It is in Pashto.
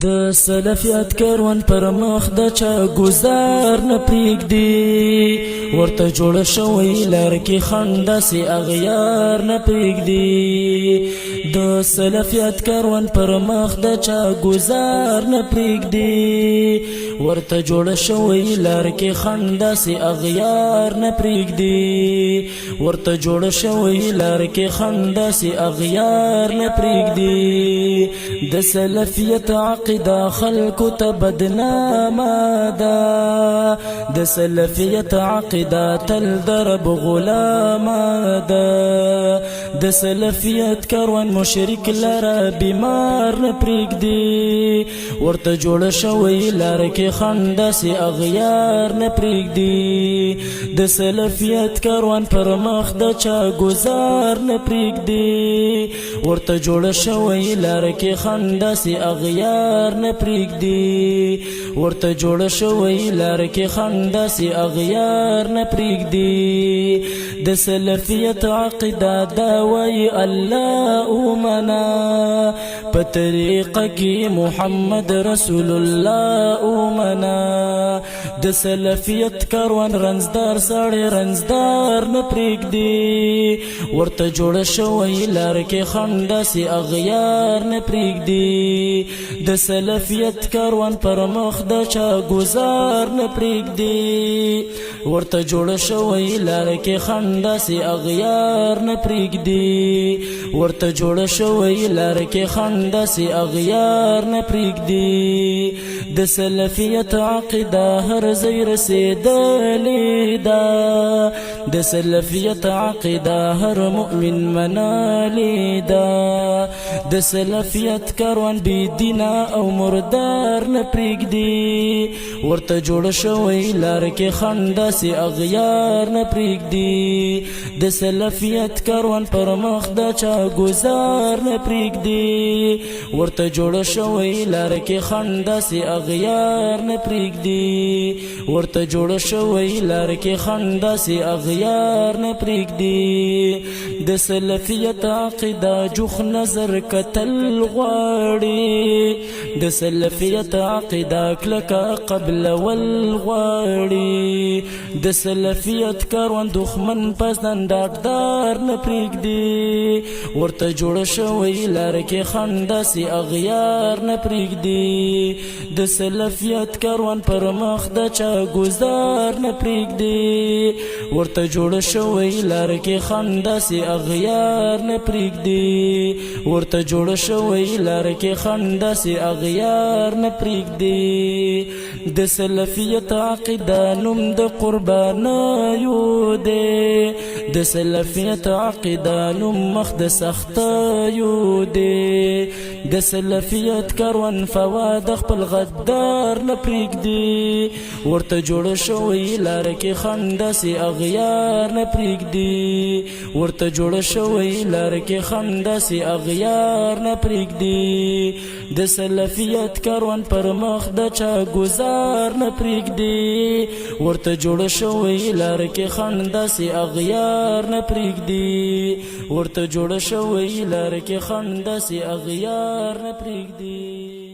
د سلفیت کاروان پر مخ د چا گزار نه پرېږدي، ورته جوړه شوی لار کې خنډ داسې اغیار نه پرېږدي. د سلفیت کاروان پر مخ د چا گزار نه پرېږدي، ورته جوړه شوی لار کې خنډ داسې اغیار نه پرېږدي، ورته جوړه شوی لار کې خنډ داسې اغیار نه پرېږدي. د سلفیت عقیده خلکو ته بدنامه ده، د سلفیت عقیده تل د رب غلامه ده. د سلفیت کاروان مشرک لره بیمار نه پرېږدي، ورته جوړه شوی لار کې خنډ داسې اغیار نه پرېږدي. د سلفیت کاروان پر مخ د چا گزار نه پرېږدي، ورته جوړه شوی لار کې خنډ داسې اغیار نه پرېږدي، ورته جوړه شوی لار کې خنډ داسې اغیار نه پرېږدي. د سلفیت عقیده دا وایي الله ومنه، په طریقه کې محمد رسول الله ومنه. د سلفیت کاروان رنځدار سړی رنځدار نه پرېږدي، ورته جوړه شوی لار کې خنډ داسې اغیار نه پرېږدي. د سلفیت کاروان پر مخ د چا گزار نه پرېږدي، ورته جوړه شوی لار کې خنډ داسې اغیار نه پرېږدي، ورته جوړه شوی لار کې خنډ داسې اغیار نه پرېږدي. د سلفیت عقیده هر ځای رسېدلې ده، د سلفیت عقیده هر مؤمن منالې ده. د سلفیت کاروان بی دینه او مردار نه پرېږدي، ورته جوړه شوی لار کې خنډ داسې اغیار نه پرېږدي. د سلفیت کاروان پر مخ د چا گزار نه پرېږدي، ورته جوړه شوی لار کې خنډ داسې اغیار نه پرېږدي، ورته جوړه شوی لار کې خنډ داسې اغیار نه پرېږدي. د سلفیت عقیده جوخ نظر کتل غواړي، د سلفیت عقیده کلکه قبلول غواړي. د سلفیت کاروان دښمن پسند ډاډدار نه پرېږدي، ورته جوړه شوی لار کې خنډ داسې اغیار نه پرېږدي. د سلفیت کاروان پر مخ د چا گزار نه پرېږدي، ورته جوړه شوی لار کې خنډ داسې اغیار نه پرېږدي، ورته جوړه شوی لار کې خنډ داسې اغیار نه پرېږدي. د سلفیت عقیده نوم د قربانیو دی، د سلفیت عقیده نوم مخ د سختیو دی. د سلفیت کاروان فواد خپل غدار نه پرېږدي، ورته جوړه شوی لار کې خنډ داسې اغیار نه پرېږدي، ورته جوړه شوی لار کې خنډ داسې اغیار نه پرېږدي. د سلفیت کاروان پر مخ د چا گزار نه پرېږدي، ورته جوړه شوی لار کې خنډ داسې اغیار نه پرېږدي، ورته جوړه شوی لار کې خنډ داسې اغیار نه پرېږدي.